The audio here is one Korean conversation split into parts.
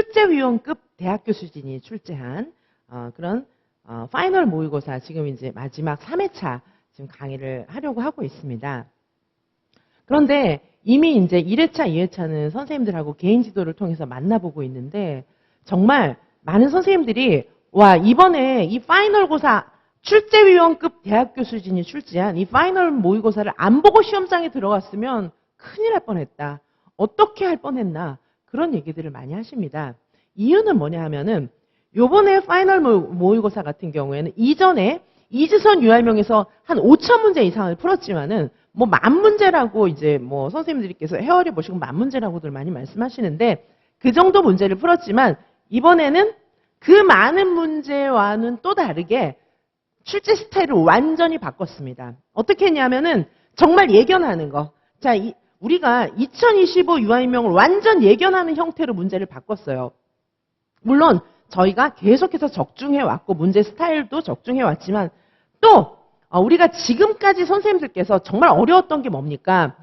출제위원급 대학교 수준이 출제한 그런 파이널 모의고사 지금 이제 마지막 3회차 지금 강의를 하려고 하고 있습니다. 그런데 이미 이제 1회차, 2회차는 선생님들하고 개인 지도를 통해서 만나보고 있는데 정말 많은 선생님들이 와 이번에 이 파이널고사 출제위원급 대학교 수준이 출제한 이 파이널 모의고사를 안 보고 시험장에 들어갔으면 큰일 날 뻔했다. 어떻게 할 뻔했나 그런 얘기들을 많이 하십니다. 이유는 뭐냐 하면은 요번에 파이널 모의고사 같은 경우에는 이전에 이지선 유활명에서 한 5천 문제 이상을 풀었지만은 뭐 만 문제라고 이제 뭐 선생님들께서 헤아려 보시고 만 문제라고들 많이 말씀하시는데 그 정도 문제를 풀었지만 이번에는 그 많은 문제와는 또 다르게 출제 스타일을 완전히 바꿨습니다. 어떻게 했냐면은 정말 예견하는 거. 자, 우리가 2025 유아인명을 완전 예견하는 형태로 문제를 바꿨어요. 물론 저희가 계속해서 적중해 왔고 문제 스타일도 적중해 왔지만 또 우리가 지금까지 선생님들께서 정말 어려웠던 게 뭡니까?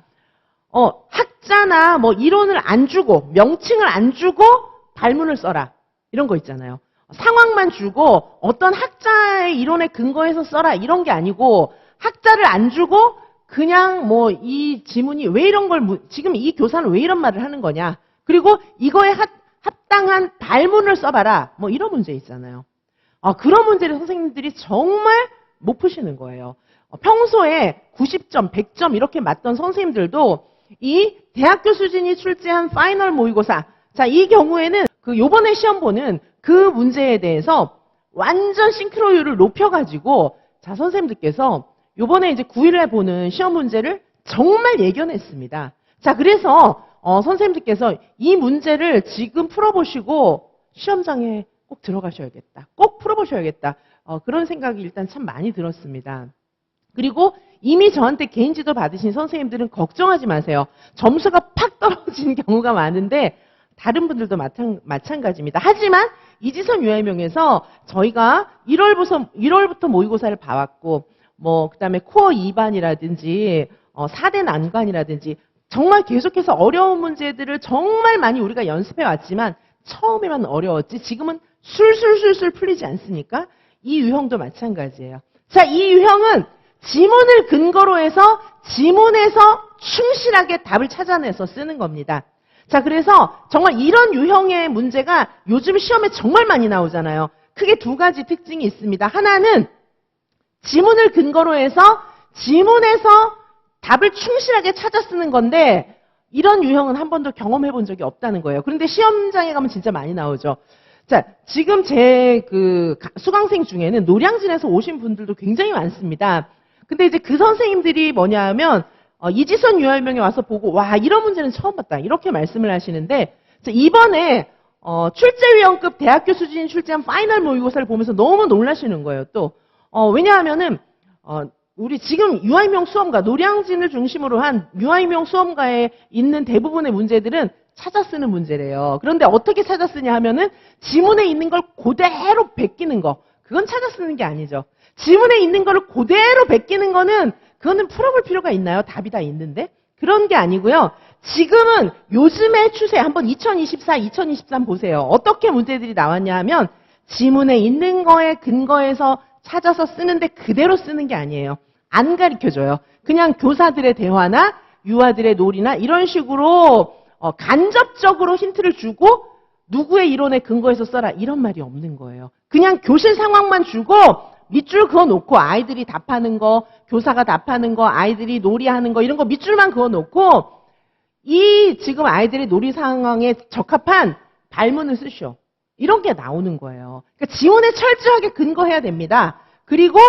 학자나 뭐 이론을 안 주고 명칭을 안 주고 발문을 써라. 이런 거 있잖아요. 상황만 주고 어떤 학자의 이론에 근거해서 써라 이런 게 아니고 학자를 안 주고 그냥 뭐 이 지문이 왜 이런 걸 지금 이 교사는 왜 이런 말을 하는 거냐 그리고 이거에 합당한 발문을 써봐라 뭐 이런 문제 있잖아요. 그런 문제를 선생님들이 정말 못 푸시는 거예요. 평소에 90점, 100점 이렇게 맞던 선생님들도 이 대학교 수준이 출제한 파이널 모의고사 자, 이 경우에는 그 요번에 시험 보는 그 문제에 대해서 완전 싱크로율을 높여가지고 자, 선생님들께서 요번에 이제 9일에 보는 시험 문제를 정말 예견했습니다. 자, 그래서 선생님들께서 이 문제를 지금 풀어보시고 시험장에 꼭 들어가셔야겠다. 꼭 풀어보셔야겠다. 그런 생각이 일단 참 많이 들었습니다. 그리고 이미 저한테 개인 지도 받으신 선생님들은 걱정하지 마세요. 점수가 팍 떨어지는 경우가 많은데 다른 분들도 마찬가지입니다. 하지만 이지선 유아인명에서 저희가 1월부터 모의고사를 봐왔고 뭐 그다음에 코어 2반이라든지 4대 난관이라든지 정말 계속해서 어려운 문제들을 정말 많이 우리가 연습해 왔지만 처음에만 어려웠지 지금은 술술술술 풀리지 않습니까? 이 유형도 마찬가지예요. 자, 이 유형은 지문을 근거로 해서 지문에서 충실하게 답을 찾아내서 쓰는 겁니다. 자, 그래서 정말 이런 유형의 문제가 요즘 시험에 정말 많이 나오잖아요. 크게 두 가지 특징이 있습니다. 하나는 지문을 근거로 해서 지문에서 답을 충실하게 찾아 쓰는 건데 이런 유형은 한 번도 경험해 본 적이 없다는 거예요. 그런데 시험장에 가면 진짜 많이 나오죠. 자, 지금 제 수강생 중에는 노량진에서 오신 분들도 굉장히 많습니다. 근데 이제 그 선생님들이 뭐냐 하면 이지선 유활명에 와서 보고 와 이런 문제는 처음 봤다 이렇게 말씀을 하시는데 자, 이번에 출제위원급 대학교 수준이 출제한 파이널 모의고사를 보면서 너무 놀라시는 거예요. 또 왜냐하면은 우리 지금 유아인명 수험가 노량진을 중심으로 한 유아인명 수험가에 있는 대부분의 문제들은 찾아 쓰는 문제래요. 그런데 어떻게 찾아 쓰냐 하면은 지문에 있는 걸 그대로 베끼는 거 그건 찾아 쓰는 게 아니죠. 지문에 있는 거를 그대로 베끼는 거는 그거는 풀어볼 필요가 있나요? 답이 다 있는데 그런 게 아니고요. 지금은 요즘의 추세 한번 2024, 2023 보세요. 어떻게 문제들이 나왔냐 하면 지문에 있는 거에 근거해서 찾아서 쓰는데 그대로 쓰는 게 아니에요. 안 가르쳐줘요. 그냥 교사들의 대화나 유아들의 놀이나 이런 식으로 간접적으로 힌트를 주고 누구의 이론에 근거해서 써라 이런 말이 없는 거예요. 그냥 교실 상황만 주고 밑줄 그어놓고 아이들이 답하는 거, 교사가 답하는 거, 아이들이 놀이하는 거 이런 거 밑줄만 그어놓고 이 지금 아이들의 놀이 상황에 적합한 발문을 쓰시오. 이런 게 나오는 거예요. 그러니까 지문에 철저하게 근거해야 됩니다. 그리고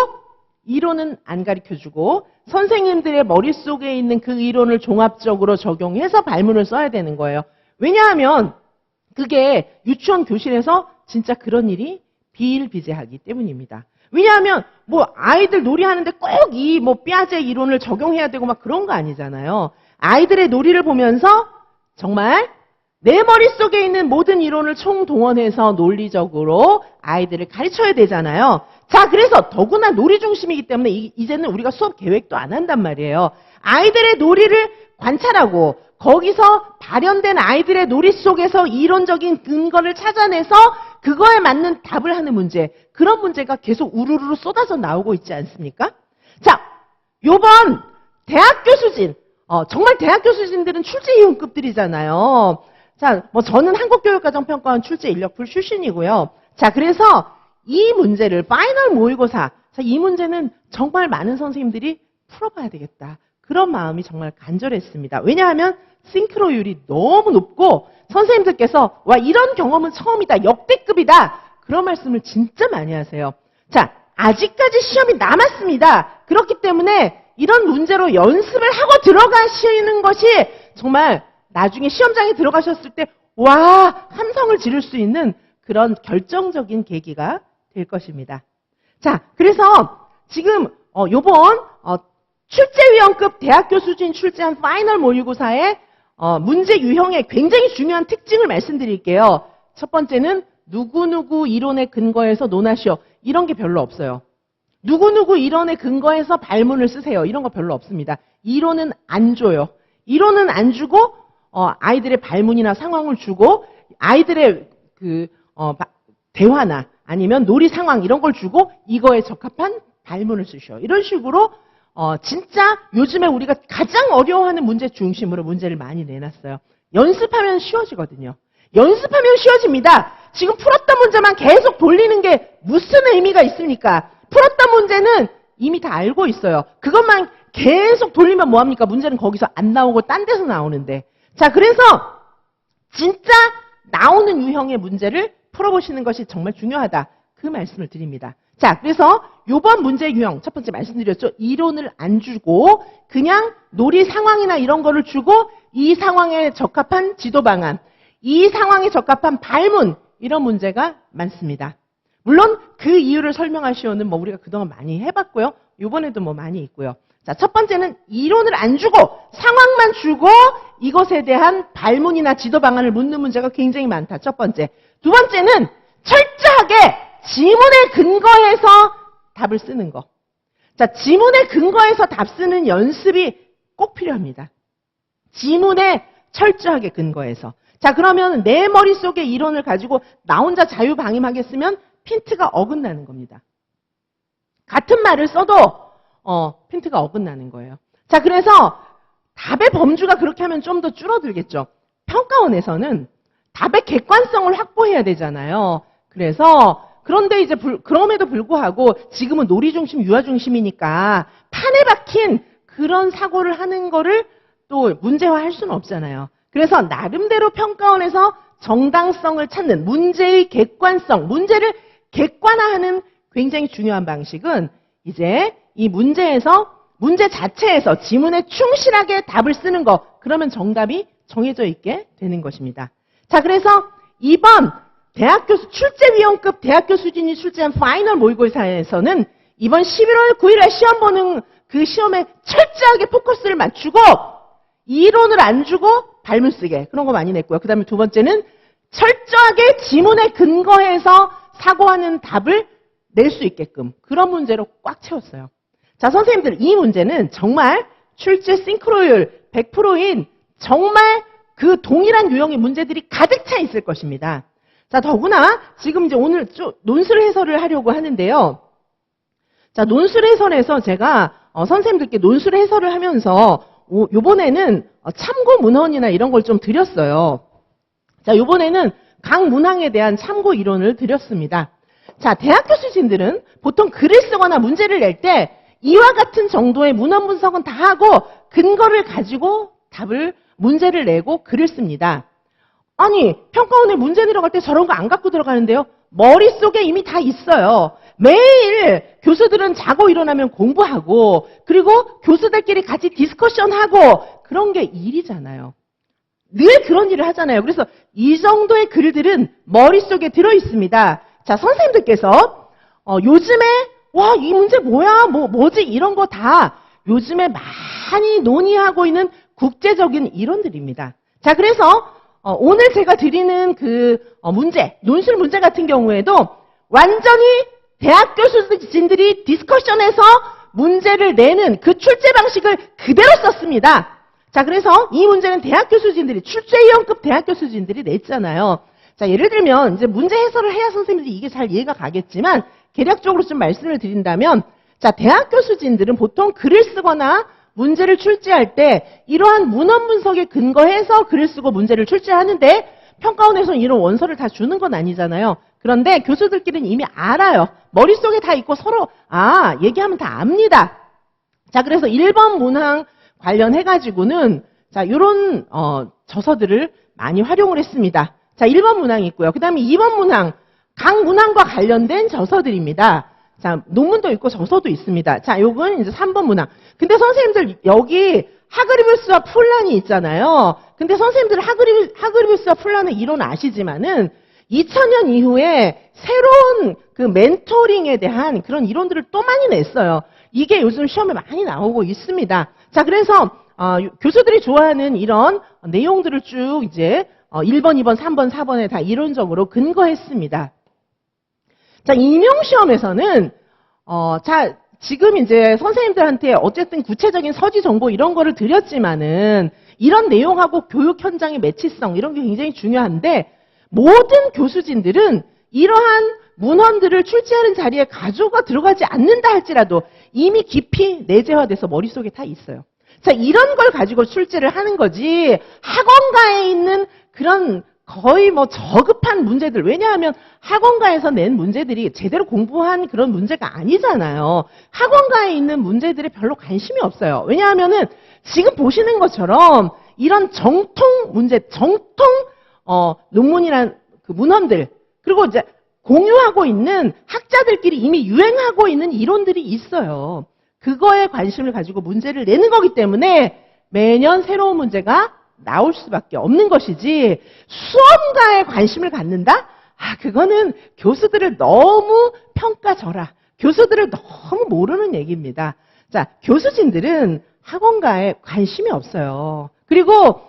이론은 안 가르쳐주고 선생님들의 머릿속에 있는 그 이론을 종합적으로 적용해서 발문을 써야 되는 거예요. 왜냐하면 그게 유치원 교실에서 진짜 그런 일이 비일비재하기 때문입니다. 왜냐하면 뭐 아이들 놀이하는데 꼭 이 뭐 삐아제 이론을 적용해야 되고 막 그런 거 아니잖아요. 아이들의 놀이를 보면서 정말 내 머릿속에 있는 모든 이론을 총동원해서 논리적으로 아이들을 가르쳐야 되잖아요. 자, 그래서 더구나 놀이 중심이기 때문에 이제는 우리가 수업 계획도 안 한단 말이에요. 아이들의 놀이를 관찰하고 거기서 발현된 아이들의 놀이 속에서 이론적인 근거를 찾아내서 그거에 맞는 답을 하는 문제, 그런 문제가 계속 우르르 쏟아져 나오고 있지 않습니까? 자, 요번 대학교 수진, 정말 대학교 수진들은 출제위원급들이잖아요. 자, 저는 한국교육과정평가원 출제인력풀 출신이고요. 자, 그래서 이 문제를 파이널 모의고사, 자, 이 문제는 정말 많은 선생님들이 풀어봐야 되겠다. 그런 마음이 정말 간절했습니다. 왜냐하면 싱크로율이 너무 높고 선생님들께서 와, 이런 경험은 처음이다, 역대급이다, 그런 말씀을 진짜 많이 하세요. 자, 아직까지 시험이 남았습니다. 그렇기 때문에 이런 문제로 연습을 하고 들어가시는 것이 정말 나중에 시험장에 들어가셨을 때 와, 함성을 지를 수 있는 그런 결정적인 계기가 될 것입니다. 자, 그래서 지금 요번 출제위원급 대학교 수준 출제한 파이널 모의고사의 문제 유형의 굉장히 중요한 특징을 말씀드릴게요. 첫 번째는 누구누구 이론에 근거해서 논하시오. 이런 게 별로 없어요. 누구누구 이론에 근거해서 발문을 쓰세요. 이런 거 별로 없습니다. 이론은 안 줘요. 이론은 안 주고 아이들의 발문이나 상황을 주고 아이들의 대화나 아니면 놀이 상황 이런 걸 주고 이거에 적합한 발문을 쓰셔. 이런 식으로 진짜 요즘에 우리가 가장 어려워하는 문제 중심으로 문제를 많이 내놨어요. 연습하면 쉬워지거든요. 연습하면 쉬워집니다. 지금 풀었던 문제만 계속 돌리는 게 무슨 의미가 있습니까? 풀었던 문제는 이미 다 알고 있어요. 그것만 계속 돌리면 뭐합니까? 문제는 거기서 안 나오고 딴 데서 나오는데. 자, 그래서 진짜 나오는 유형의 문제를 풀어보시는 것이 정말 중요하다. 그 말씀을 드립니다. 자, 그래서 요번 문제 유형, 첫 번째 말씀드렸죠. 이론을 안 주고 그냥 놀이 상황이나 이런 거를 주고 이 상황에 적합한 지도 방안, 이 상황에 적합한 발문, 이런 문제가 많습니다. 물론 그 이유를 설명할 시험은 우리가 그동안 많이 해봤고요. 요번에도 많이 있고요. 자, 첫 번째는 이론을 안 주고 상황만 주고 이것에 대한 발문이나 지도 방안을 묻는 문제가 굉장히 많다. 첫 번째. 두 번째는 철저하게 지문에 근거해서 답을 쓰는 거. 자, 지문에 근거해서 답 쓰는 연습이 꼭 필요합니다. 지문에 철저하게 근거해서. 자, 그러면 내 머릿속에 이론을 가지고 나 혼자 자유방임하겠으면 핀트가 어긋나는 겁니다. 같은 말을 써도 핀트가 어긋나는 거예요. 자, 그래서 답의 범주가 그렇게 하면 좀 더 줄어들겠죠. 평가원에서는 답의 객관성을 확보해야 되잖아요. 그래서 그런데 이제 그럼에도 불구하고 지금은 놀이 중심, 유아 중심이니까 판에 박힌 그런 사고를 하는 거를 또 문제화할 수는 없잖아요. 그래서 나름대로 평가원에서 정당성을 찾는 문제의 객관성, 문제를 객관화하는 굉장히 중요한 방식은 이제 이 문제 자체에서 지문에 충실하게 답을 쓰는 거, 그러면 정답이 정해져 있게 되는 것입니다. 자, 그래서 이번 출제위원급 대학교 수준이 출제한 파이널 모의고사에서는 이번 11월 9일에 시험 보는 그 시험에 철저하게 포커스를 맞추고 이론을 안 주고 발문 쓰게, 그런 거 많이 냈고요. 그 다음에 두 번째는 철저하게 지문에 근거해서 사고하는 답을 낼 수 있게끔 그런 문제로 꽉 채웠어요. 자, 선생님들, 이 문제는 정말 출제 싱크로율 100%인 정말 그 동일한 유형의 문제들이 가득 차 있을 것입니다. 자, 더구나 지금 이제 오늘 논술 해설을 하려고 하는데요. 자, 논술 해설에서 제가 선생님들께 논술 해설을 하면서 요번에는 참고 문헌이나 이런 걸 좀 드렸어요. 자, 요번에는 각 문항에 대한 참고 이론을 드렸습니다. 자, 대학교 수진들은 보통 글을 쓰거나 문제를 낼 때 이와 같은 정도의 문헌 분석은 다 하고 근거를 가지고 문제를 내고 글을 씁니다. 아니, 평가원에 문제 들어갈 때 저런 거 안 갖고 들어가는데요. 머릿속에 이미 다 있어요. 매일 교수들은 자고 일어나면 공부하고 그리고 교수들끼리 같이 디스커션하고 그런 게 일이잖아요. 늘 그런 일을 하잖아요. 그래서 이 정도의 글들은 머릿속에 들어있습니다. 자, 선생님들께서 요즘에 와, 이 문제 뭐야? 뭐지? 이런 거 다 요즘에 많이 논의하고 있는 국제적인 이론들입니다. 자, 그래서 오늘 제가 드리는 그 논술 문제 같은 경우에도 완전히 대학교 수진들이 디스커션에서 문제를 내는 그 출제 방식을 그대로 썼습니다. 자, 그래서 이 문제는 대학 교수진들이, 출제위원급 대학 교수진들이 냈잖아요. 자, 예를 들면, 이제 문제 해설을 해야 선생님들이 이게 잘 이해가 가겠지만, 개략적으로 좀 말씀을 드린다면, 자, 대학 교수진들은 보통 글을 쓰거나 문제를 출제할 때, 이러한 문헌 분석에 근거해서 글을 쓰고 문제를 출제하는데, 평가원에서는 이런 원서를 다 주는 건 아니잖아요. 그런데 교수들끼리는 이미 알아요. 머릿속에 다 있고 서로, 얘기하면 다 압니다. 자, 그래서 1번 문항 관련해가지고는, 자, 요런, 저서들을 많이 활용을 했습니다. 자, 1번 문항이 있고요. 그 다음에 2번 문항, 각 문항과 관련된 저서들입니다. 자, 논문도 있고 저서도 있습니다. 자, 요건 이제 3번 문항. 근데 선생님들, 여기 하그리비우스와 풀란이 있잖아요. 근데 선생님들 하그리비우스와 풀란의 이론 아시지만은 2000년 이후에 새로운 그 멘토링에 대한 그런 이론들을 또 많이 냈어요. 이게 요즘 시험에 많이 나오고 있습니다. 자, 그래서 교수들이 좋아하는 이런 내용들을 쭉 이제 1번, 2번, 3번, 4번에 다 이론적으로 근거했습니다. 자, 임용시험에서는 자, 지금 이제 선생님들한테 어쨌든 구체적인 서지 정보 이런 거를 드렸지만은 이런 내용하고 교육 현장의 매치성 이런 게 굉장히 중요한데 모든 교수진들은 이러한 문헌들을 출제하는 자리에 가져가 들어가지 않는다 할지라도 이미 깊이 내재화돼서 머릿속에 다 있어요. 자, 이런 걸 가지고 출제를 하는 거지 학원가에 있는 그런 거의 뭐 저급한 문제들, 왜냐하면 학원가에서 낸 문제들이 제대로 공부한 그런 문제가 아니잖아요. 학원가에 있는 문제들에 별로 관심이 없어요. 왜냐하면은 지금 보시는 것처럼 이런 정통 문제, 정통 논문이란 그 문헌들, 그리고 이제 공유하고 있는 학자들끼리 이미 유행하고 있는 이론들이 있어요. 그거에 관심을 가지고 문제를 내는 거기 때문에 매년 새로운 문제가 나올 수밖에 없는 것이지 수험가에 관심을 갖는다? 그거는 교수들을 너무 평가절하, 교수들을 너무 모르는 얘기입니다. 자, 교수진들은 학원가에 관심이 없어요. 그리고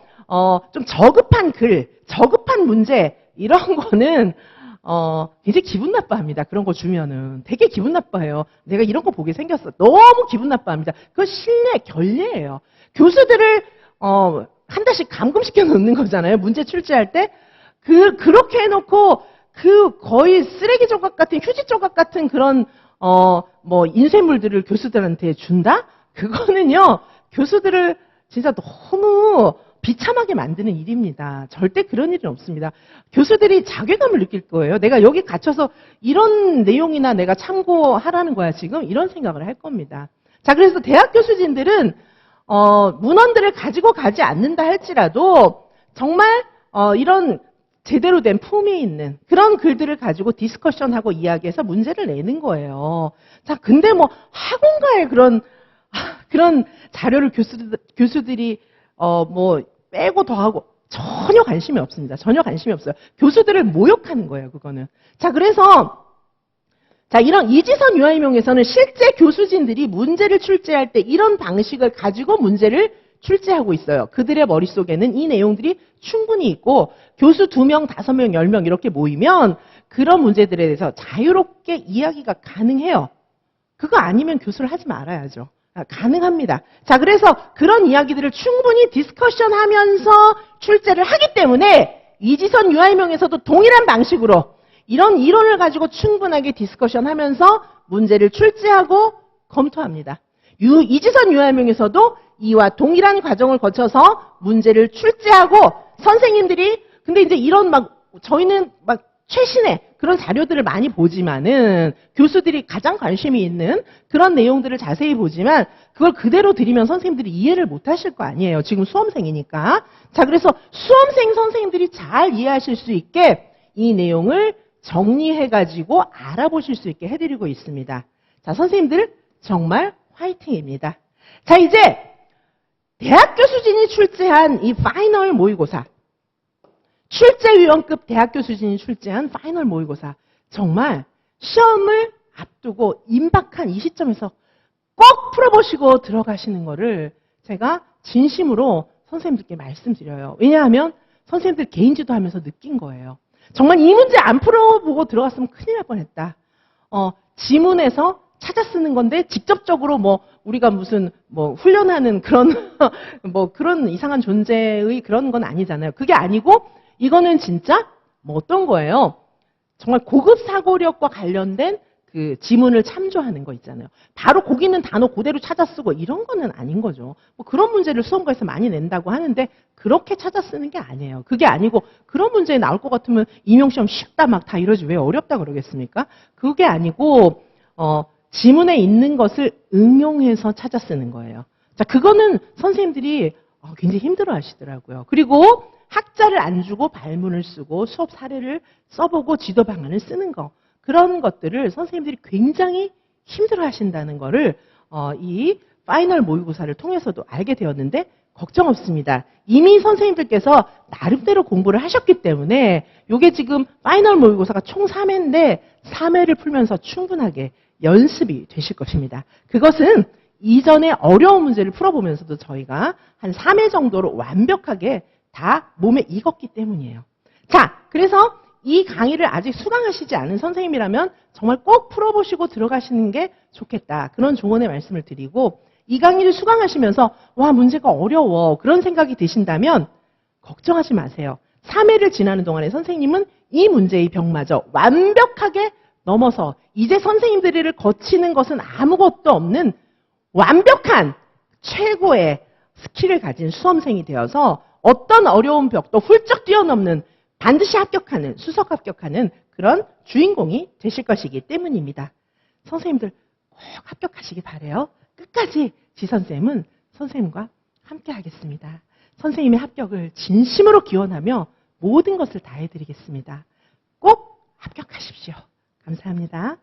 좀 저급한 글, 저급한 문제 이런 거는 굉장히 기분 나빠합니다. 그런 거 주면은 되게 기분 나빠해요. 내가 이런 거 보게 생겼어. 너무 기분 나빠합니다. 그거 신뢰, 결례예요. 교수들을 한 달씩 감금시켜 놓는 거잖아요. 문제 출제할 때. 그렇게 해놓고, 거의 쓰레기 조각 같은, 휴지 조각 같은 그런, 인쇄물들을 교수들한테 준다? 그거는요, 교수들을 진짜 너무 비참하게 만드는 일입니다. 절대 그런 일은 없습니다. 교수들이 자괴감을 느낄 거예요. 내가 여기 갇혀서 이런 내용이나 내가 참고하라는 거야, 지금? 이런 생각을 할 겁니다. 자, 그래서 대학 교수진들은 문헌들을 가지고 가지 않는다 할지라도 정말 이런 제대로 된 품이 있는 그런 글들을 가지고 디스커션하고 이야기해서 문제를 내는 거예요. 자, 근데 뭐 학원가에 그런 자료를 교수들이 빼고 더하고 전혀 관심이 없습니다. 전혀 관심이 없어요. 교수들을 모욕하는 거예요, 그거는. 자, 그래서 자, 이런 이지선 유아임용에서는 실제 교수진들이 문제를 출제할 때 이런 방식을 가지고 문제를 출제하고 있어요. 그들의 머릿속에는 이 내용들이 충분히 있고 교수 2명, 5명, 10명 이렇게 모이면 그런 문제들에 대해서 자유롭게 이야기가 가능해요. 그거 아니면 교수를 하지 말아야죠. 가능합니다. 자, 그래서 그런 이야기들을 충분히 디스커션하면서 출제를 하기 때문에 이지선 유아임용에서도 동일한 방식으로 이런 이론을 가지고 충분하게 디스커션하면서 문제를 출제하고 검토합니다. 이지선 유아임용에서도 이와 동일한 과정을 거쳐서 문제를 출제하고 선생님들이 근데 이제 이런 저희는 최신의 그런 자료들을 많이 보지만은 교수들이 가장 관심이 있는 그런 내용들을 자세히 보지만 그걸 그대로 드리면 선생님들이 이해를 못 하실 거 아니에요. 지금 수험생이니까. 자, 그래서 수험생 선생님들이 잘 이해하실 수 있게 이 내용을 정리해가지고 알아보실 수 있게 해드리고 있습니다. 자, 선생님들 정말 화이팅입니다. 자, 이제 대학 교수진이 출제한 이 파이널 모의고사, 출제위원급 대학 교수진이 출제한 파이널 모의고사, 정말 시험을 앞두고 임박한 이 시점에서 꼭 풀어보시고 들어가시는 거를 제가 진심으로 선생님들께 말씀드려요. 왜냐하면 선생님들 개인지도 하면서 느낀 거예요. 정말 이 문제 안 풀어보고 들어갔으면 큰일 날 뻔했다. 지문에서 찾아 쓰는 건데 직접적으로 우리가 무슨 뭐 훈련하는 그런 뭐 그런 이상한 존재의 그런 건 아니잖아요. 그게 아니고 이거는 진짜 뭐 어떤 거예요? 정말 고급 사고력과 관련된 그 지문을 참조하는 거 있잖아요. 바로 거기 있는 단어 그대로 찾아 쓰고 이런 거는 아닌 거죠. 뭐 그런 문제를 수험가에서 많이 낸다고 하는데 그렇게 찾아 쓰는 게 아니에요. 그게 아니고 그런 문제 나올 것 같으면 임용시험 쉽다 막 다 이러지 왜 어렵다 그러겠습니까? 그게 아니고 지문에 있는 것을 응용해서 찾아 쓰는 거예요. 자, 그거는 선생님들이 굉장히 힘들어 하시더라고요. 그리고 학자를 안 주고 발문을 쓰고 수업 사례를 써보고 지도 방안을 쓰는 거. 그런 것들을 선생님들이 굉장히 힘들어 하신다는 거를 이 파이널 모의고사를 통해서도 알게 되었는데 걱정 없습니다. 이미 선생님들께서 나름대로 공부를 하셨기 때문에 이게 지금 파이널 모의고사가 총 3회인데 3회를 풀면서 충분하게 연습이 되실 것입니다. 그것은 이전에 어려운 문제를 풀어보면서도 저희가 한 3회 정도로 완벽하게 다 몸에 익었기 때문이에요. 자, 그래서 이 강의를 아직 수강하시지 않은 선생님이라면 정말 꼭 풀어보시고 들어가시는 게 좋겠다. 그런 조언의 말씀을 드리고 이 강의를 수강하시면서 와 문제가 어려워 그런 생각이 드신다면 걱정하지 마세요. 3회를 지나는 동안에 선생님은 이 문제의 벽마저 완벽하게 넘어서 이제 선생님들을 거치는 것은 아무것도 없는 완벽한 최고의 스킬을 가진 수험생이 되어서 어떤 어려운 벽도 훌쩍 뛰어넘는 반드시 합격하는, 수석 합격하는 그런 주인공이 되실 것이기 때문입니다. 선생님들 꼭 합격하시기 바라요. 끝까지 지선쌤은 선생님과 함께 하겠습니다. 선생님의 합격을 진심으로 기원하며 모든 것을 다해드리겠습니다. 꼭 합격하십시오. 감사합니다.